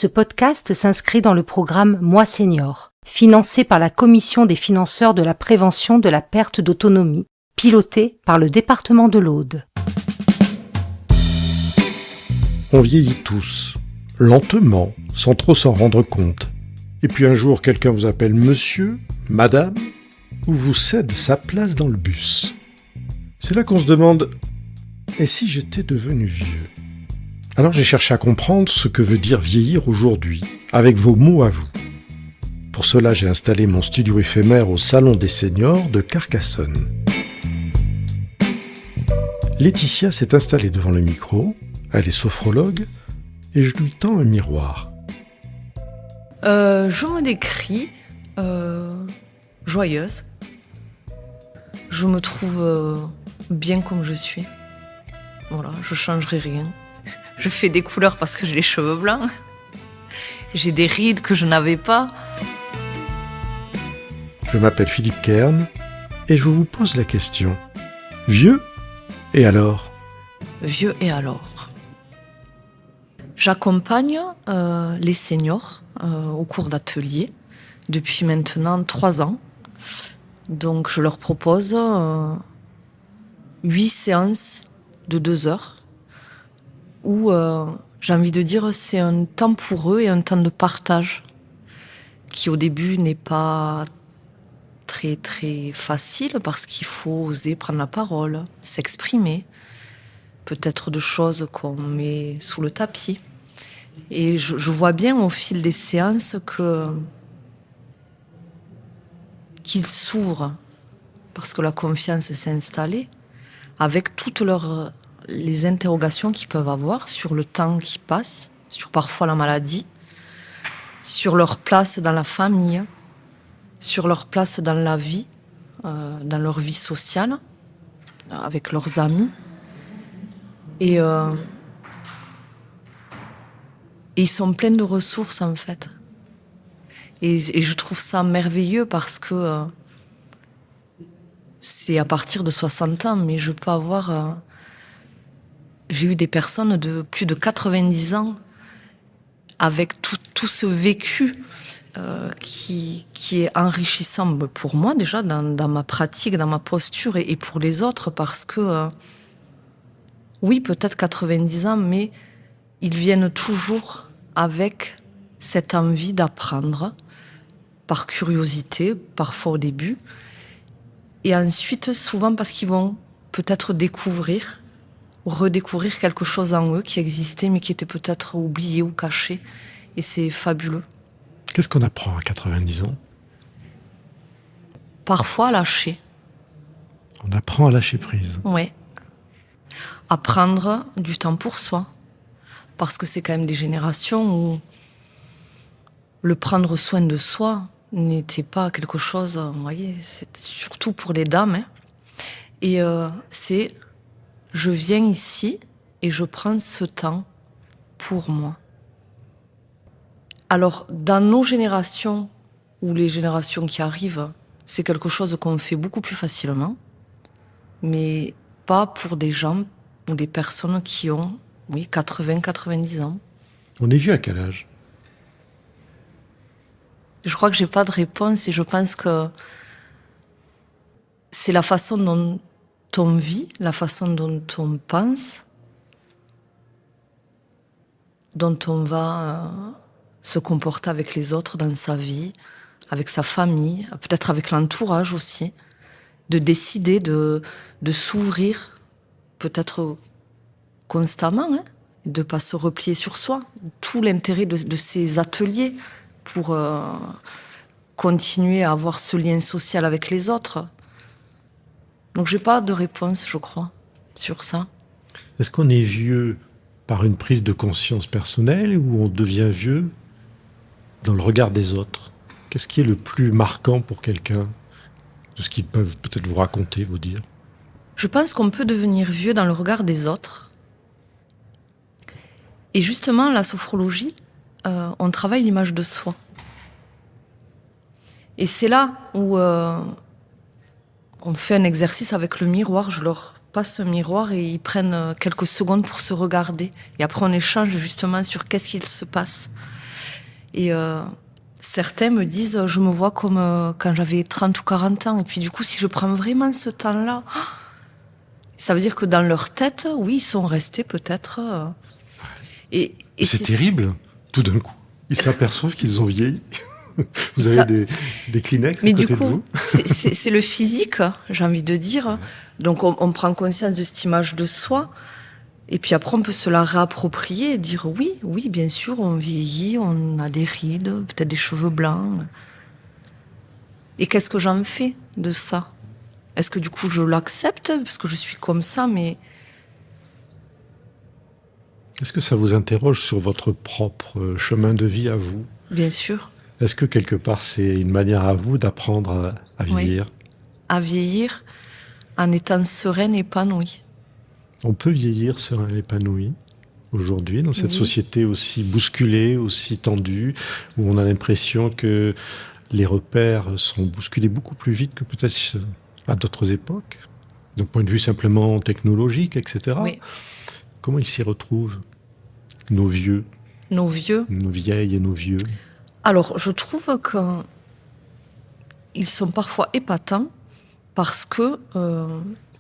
Ce podcast s'inscrit dans le programme Moi Senior, financé par la Commission des financeurs de la prévention de la perte d'autonomie, piloté par le département de l'Aude. On vieillit tous, lentement, sans trop s'en rendre compte. Et puis un jour, quelqu'un vous appelle monsieur, madame, ou vous cède sa place dans le bus. C'est là qu'on se demande « Et si j'étais devenu vieux ?» Alors j'ai cherché à comprendre ce que veut dire vieillir aujourd'hui, avec vos mots à vous. Pour cela, j'ai installé mon studio éphémère au Salon des Seniors de Carcassonne. Laetitia s'est installée devant le micro, elle est sophrologue, et je lui tends un miroir. Je me décris joyeuse. Je me trouve bien comme je suis. Voilà, je changerai rien. Je fais des couleurs parce que j'ai les cheveux blancs. J'ai des rides que je n'avais pas. Je m'appelle Philippe Kern et je vous pose la question. Vieux ? Et alors ? Vieux et alors ? J'accompagne les seniors au cours d'ateliers depuis maintenant 3 ans. Donc je leur propose 8 séances de 2 heures où j'ai envie de dire c'est un temps pour eux et un temps de partage qui au début n'est pas très très facile parce qu'il faut oser prendre la parole, s'exprimer, peut-être de choses qu'on met sous le tapis. Et je vois bien au fil des séances qu'ils s'ouvrent parce que la confiance s'est installée avec toutes les interrogations qu'ils peuvent avoir sur le temps qui passe, sur parfois la maladie, sur leur place dans la famille, sur leur place dans la vie, dans leur vie sociale, avec leurs amis. Et ils sont pleins de ressources en fait. Et je trouve ça merveilleux parce que c'est à partir de 60 ans, mais je peux avoir... J'ai eu des personnes de plus de 90 ans avec tout ce vécu qui est enrichissant pour moi déjà dans ma pratique, dans ma posture et pour les autres parce que oui, peut-être 90 ans, mais ils viennent toujours avec cette envie d'apprendre par curiosité, parfois au début, et ensuite souvent parce qu'ils vont peut-être redécouvrir quelque chose en eux qui existait mais qui était peut-être oublié ou caché. Et c'est fabuleux. Qu'est-ce qu'on apprend à 90 ans ? Parfois à lâcher. On apprend à lâcher prise. Oui. À prendre du temps pour soi. Parce que c'est quand même des générations où le prendre soin de soi n'était pas quelque chose, vous voyez, c'est surtout pour les dames. Hein. Et c'est... Je viens ici et je prends ce temps pour moi. Alors, dans nos générations, ou les générations qui arrivent, c'est quelque chose qu'on fait beaucoup plus facilement, mais pas pour des gens ou des personnes qui ont, 80-90 ans. On est vieux à quel âge ? Je crois que j'ai pas de réponse et je pense que c'est la façon dont on vit, la façon dont on pense, dont on va se comporter avec les autres dans sa vie, avec sa famille, peut-être avec l'entourage aussi, de décider de s'ouvrir, peut-être constamment, hein, de ne pas se replier sur soi. Tout l'intérêt de ces ateliers pour continuer à avoir ce lien social avec les autres. Donc j'ai pas de réponse, je crois, sur ça. Est-ce qu'on est vieux par une prise de conscience personnelle ou on devient vieux dans le regard des autres ? Qu'est-ce qui est le plus marquant pour quelqu'un de ce qu'ils peuvent peut-être vous raconter, vous dire ? Je pense qu'on peut devenir vieux dans le regard des autres. Et justement, la sophrologie, on travaille l'image de soi. Et c'est là où on fait un exercice avec le miroir. Je leur passe un miroir et ils prennent quelques secondes pour se regarder. Et après, on échange justement sur qu'est-ce qu'il se passe. Et certains me disent, je me vois comme quand j'avais 30 ou 40 ans. Et puis du coup, si je prends vraiment ce temps-là, ça veut dire que dans leur tête, oui, ils sont restés peut-être... Et c'est terrible, tout d'un coup. Ils s'aperçoivent qu'ils ont vieilli. Vous avez des Kleenex à côté de vous. C'est le physique, j'ai envie de dire. Donc on prend conscience de cette image de soi. Et puis après, on peut se la réapproprier et dire oui, bien sûr, on vieillit, on a des rides, peut-être des cheveux blancs. Et qu'est-ce que j'en fais de ça? Est-ce que du coup, je l'accepte parce que je suis comme ça, mais... Est-ce que ça vous interroge sur votre propre chemin de vie à vous? Bien sûr. Est-ce que quelque part, c'est une manière à vous d'apprendre à vieillir? Oui. À vieillir en étant sereine, épanouie. On peut vieillir serein et épanoui aujourd'hui, dans cette société aussi bousculée, aussi tendue, où on a l'impression que les repères sont bousculés beaucoup plus vite que peut-être à d'autres époques, d'un point de vue simplement technologique, etc. Oui. Comment ils s'y retrouvent, nos vieux? Nos vieux. Nos vieilles et nos vieux. Alors, je trouve qu'ils sont parfois épatants parce que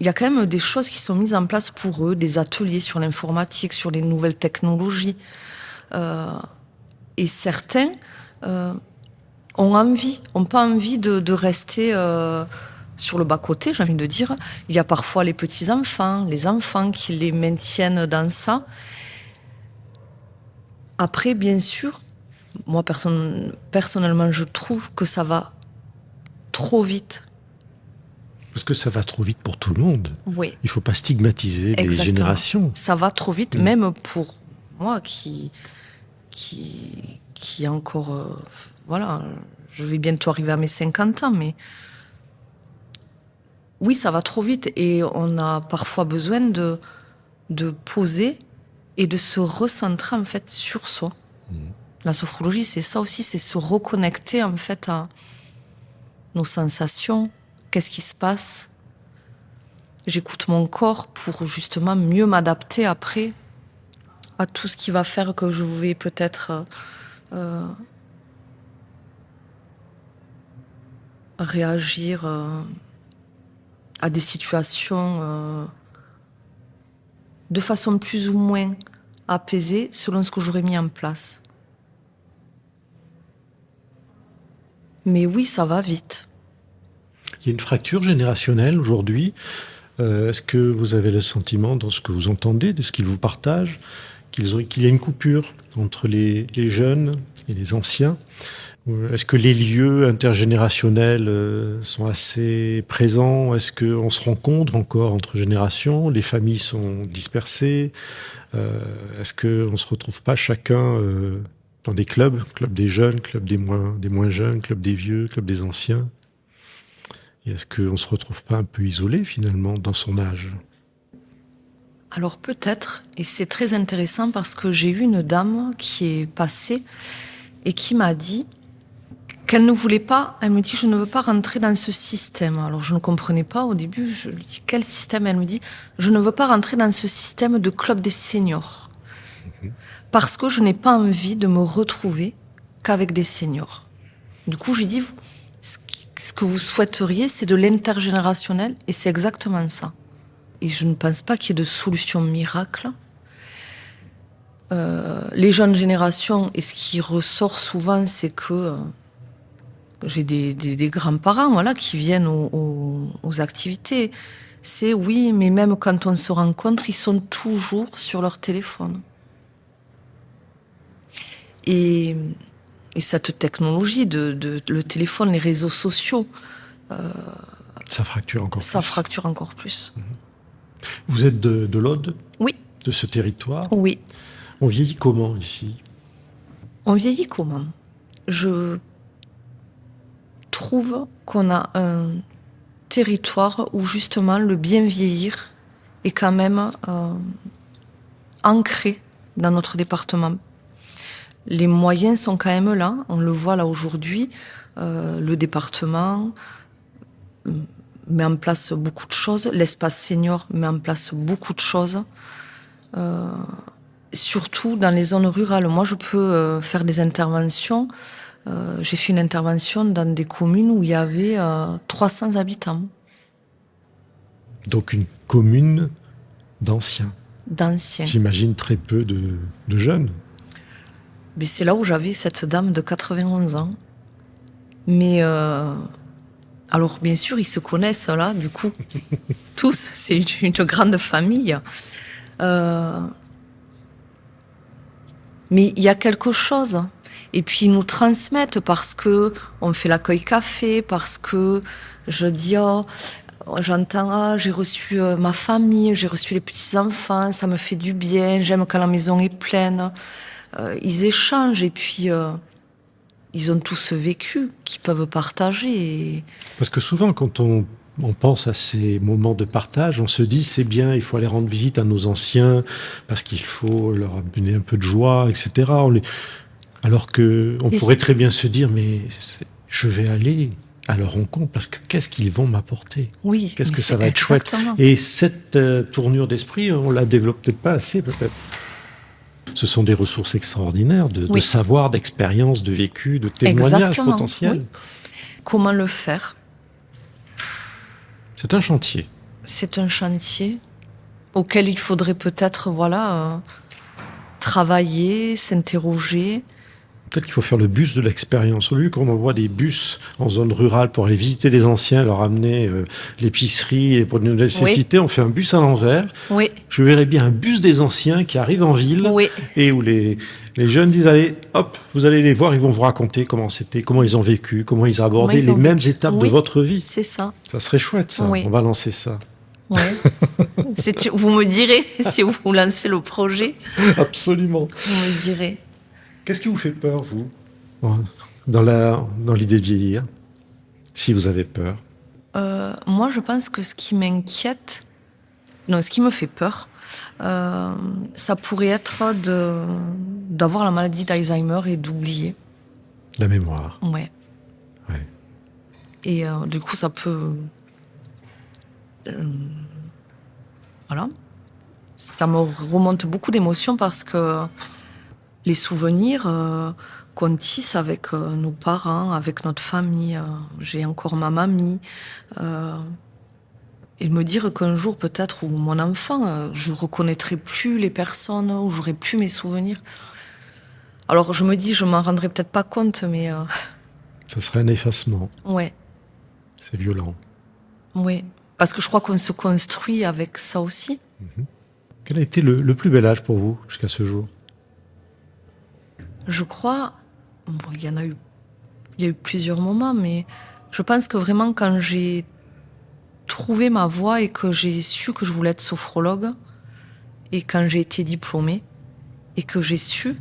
il y a quand même des choses qui sont mises en place pour eux, des ateliers sur l'informatique, sur les nouvelles technologies. Et certains ont pas envie de rester sur le bas-côté, j'ai envie de dire. Il y a parfois les petits-enfants, les enfants qui les maintiennent dans ça. Après, bien sûr, moi, personnellement, je trouve que ça va trop vite. Parce que ça va trop vite pour tout le monde. Oui. Il ne faut pas stigmatiser les générations. Ça va trop vite, même pour moi qui encore... voilà, je vais bientôt arriver à mes 50 ans, mais... Oui, ça va trop vite et on a parfois besoin de poser et de se recentrer, en fait, sur soi. La sophrologie, c'est ça aussi, c'est se reconnecter, en fait, à nos sensations. Qu'est-ce qui se passe? J'écoute mon corps pour justement mieux m'adapter après à tout ce qui va faire que je vais peut-être réagir à des situations de façon plus ou moins apaisée selon ce que j'aurais mis en place. Mais oui, ça va vite. Il y a une fracture générationnelle aujourd'hui. Est-ce que vous avez le sentiment, dans ce que vous entendez, de ce qu'ils vous partagent, qu'il y a une coupure entre les jeunes et les anciens? Est-ce que les lieux intergénérationnels sont assez présents? Est-ce qu'on se rencontre encore entre générations? Les familles sont dispersées? Est-ce qu'on ne se retrouve pas chacun dans des clubs des jeunes, clubs des moins jeunes, clubs des vieux, clubs des anciens? Et est-ce qu'on ne se retrouve pas un peu isolé, finalement, dans son âge? Alors peut-être, et c'est très intéressant parce que j'ai eu une dame qui est passée et qui m'a dit qu'elle ne voulait pas, elle me dit, je ne veux pas rentrer dans ce système. Alors je ne comprenais pas au début, je lui dis, quel système? Elle me dit, je ne veux pas rentrer dans ce système de club des seniors. Parce que je n'ai pas envie de me retrouver qu'avec des seniors. Du coup, j'ai dit, ce que vous souhaiteriez, c'est de l'intergénérationnel, et c'est exactement ça. Et je ne pense pas qu'il y ait de solution miracle. Les jeunes générations, et ce qui ressort souvent, c'est que j'ai des grands-parents, voilà, qui viennent aux activités. C'est oui, mais même quand on se rencontre, ils sont toujours sur leur téléphone. Et cette technologie le téléphone, les réseaux sociaux, ça fracture encore plus. Ça fracture encore plus. Vous êtes de l'Aude? Oui. De ce territoire? Oui. On vieillit comment ici? On vieillit comment? Je trouve qu'on a un territoire où justement le bien vieillir est quand même ancré dans notre département. Les moyens sont quand même là, on le voit là aujourd'hui. Le département met en place beaucoup de choses, l'espace senior met en place beaucoup de choses. surtout dans les zones rurales. Moi, je peux faire des interventions. J'ai fait une intervention dans des communes où il y avait 300 habitants. Donc une commune d'anciens. D'anciens. J'imagine très peu de jeunes. Mais c'est là où j'avais cette dame de 91 ans. Mais alors, bien sûr, ils se connaissent là, du coup, tous. C'est une grande famille. Mais il y a quelque chose. Et puis ils nous transmettent parce que on fait l'accueil café, parce que je dis j'entends j'ai reçu ma famille, j'ai reçu les petits enfants, ça me fait du bien, j'aime quand la maison est pleine. Ils échangent et puis ils ont tout ce vécu qu'ils peuvent partager. Parce que souvent, quand on pense à ces moments de partage, on se dit c'est bien, il faut aller rendre visite à nos anciens parce qu'il faut leur amener un peu de joie, etc. Alors qu'on pourrait très bien se dire mais je vais aller à leur rencontre parce que qu'est-ce qu'ils vont m'apporter? Oui, qu'est-ce que ça va être chouette? Et cette tournure d'esprit, on la développe peut-être pas assez peut-être. Ce sont des ressources extraordinaires de savoir, d'expérience, de vécu, de témoignages potentiels. Oui. Comment le faire? C'est un chantier. C'est un chantier auquel il faudrait peut-être travailler, s'interroger. Peut-être qu'il faut faire le bus de l'expérience. Au lieu qu'on envoie des bus en zone rurale pour aller visiter les anciens, leur amener l'épicerie et pour nos nécessités, on fait un bus à l'envers. Oui. Je verrais bien un bus des anciens qui arrive en ville et où les jeunes disent allez, hop, vous allez les voir, ils vont vous raconter comment c'était, comment ils ont vécu, comment ils ont abordé les mêmes étapes de votre vie. C'est ça. Ça serait chouette, ça. On va lancer ça. Ouais. Vous me direz si vous lancez le projet. Absolument. Vous me direz. Qu'est-ce qui vous fait peur, vous, dans l'idée de vieillir, si vous avez peur? Moi, je pense que ce qui m'inquiète, ce qui me fait peur, ça pourrait être d'avoir la maladie d'Alzheimer et d'oublier. La mémoire. Ouais. Et du coup, ça peut... voilà. Ça me remonte beaucoup d'émotions parce que les souvenirs qu'on tisse avec nos parents, avec notre famille, j'ai encore ma mamie, et me dire qu'un jour peut-être, ou mon enfant, je reconnaîtrai plus les personnes, ou j'aurai plus mes souvenirs. Alors je me dis, je m'en rendrai peut-être pas compte, mais... Ça serait un effacement. Ouais. C'est violent. Oui, parce que je crois qu'on se construit avec ça aussi. Quel a été le plus bel âge pour vous jusqu'à ce jour? Je crois, il y a eu plusieurs moments, mais je pense que vraiment quand j'ai trouvé ma voie et que j'ai su que je voulais être sophrologue, et quand j'ai été diplômée, et que j'ai su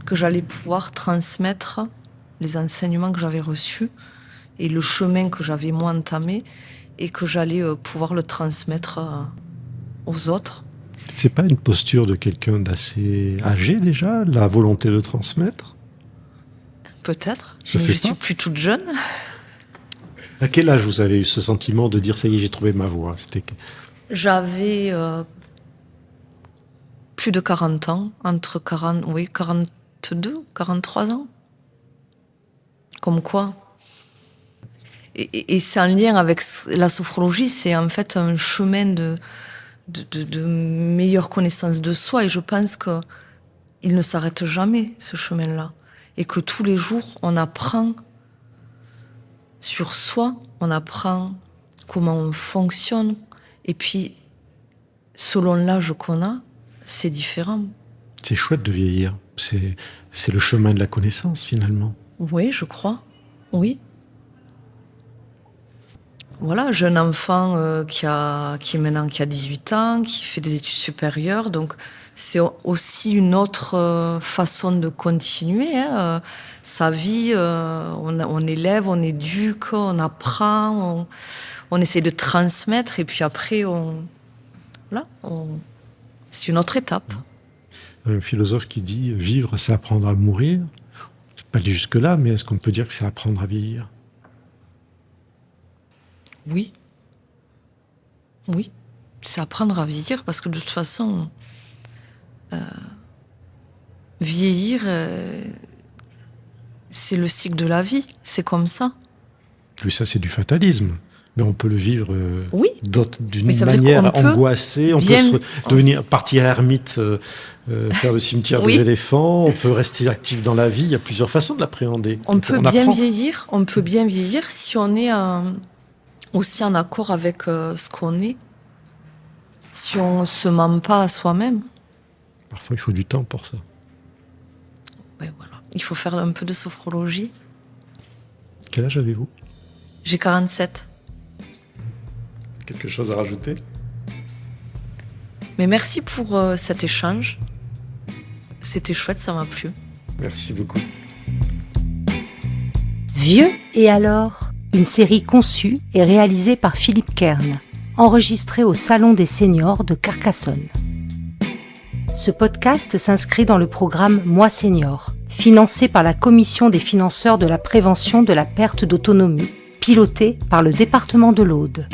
que j'allais pouvoir transmettre les enseignements que j'avais reçus et le chemin que j'avais moi entamé, et que j'allais pouvoir le transmettre aux autres. C'est pas une posture de quelqu'un d'assez âgé déjà, la volonté de transmettre? Peut-être, mais je suis plus toute jeune. À quel âge vous avez eu ce sentiment de dire ça y est, j'ai trouvé ma voie? J'avais plus de 40 ans, entre 42, 43 ans. Comme quoi. Et c'est en lien avec la sophrologie, c'est en fait un chemin de meilleure connaissance de soi, et je pense qu'il ne s'arrête jamais, ce chemin-là, et que tous les jours on apprend sur soi, on apprend comment on fonctionne, et puis selon l'âge qu'on a, c'est différent. C'est chouette de vieillir, c'est le chemin de la connaissance finalement. Oui, je crois, oui. Voilà, jeune enfant qui a 18 ans, qui fait des études supérieures, donc c'est aussi une autre façon de continuer sa vie. On élève, on éduque, on apprend, on essaie de transmettre, et puis après, c'est une autre étape. Un philosophe qui dit « Vivre, c'est apprendre à mourir ». Je n'ai pas dit jusque-là, mais est-ce qu'on peut dire que c'est apprendre à vieillir? Oui. Oui. C'est apprendre à vieillir, parce que de toute façon, vieillir, c'est le cycle de la vie, c'est comme ça. Oui, ça c'est du fatalisme. Mais on peut le vivre Oui. d'une Mais ça veut dire manière qu'on peut angoissée. On bien- peut devenir partir ermite, faire le cimetière Oui. des éléphants. On peut rester actif dans la vie. Il y a plusieurs façons de l'appréhender. On peut bien apprend. vieillir. On peut bien vieillir si on est aussi en accord avec ce qu'on est. Si on se ment pas à soi-même. Parfois, il faut du temps pour ça. Ouais, voilà. Il faut faire un peu de sophrologie. Quel âge avez-vous? J'ai 47. Quelque chose à rajouter? Mais merci pour cet échange. C'était chouette, ça m'a plu. Merci beaucoup. Vieux et alors, une série conçue et réalisée par Philippe Kern, enregistrée au Salon des Seniors de Carcassonne. Ce podcast s'inscrit dans le programme Moi Senior, financé par la Commission des financeurs de la prévention de la perte d'autonomie, piloté par le département de l'Aude.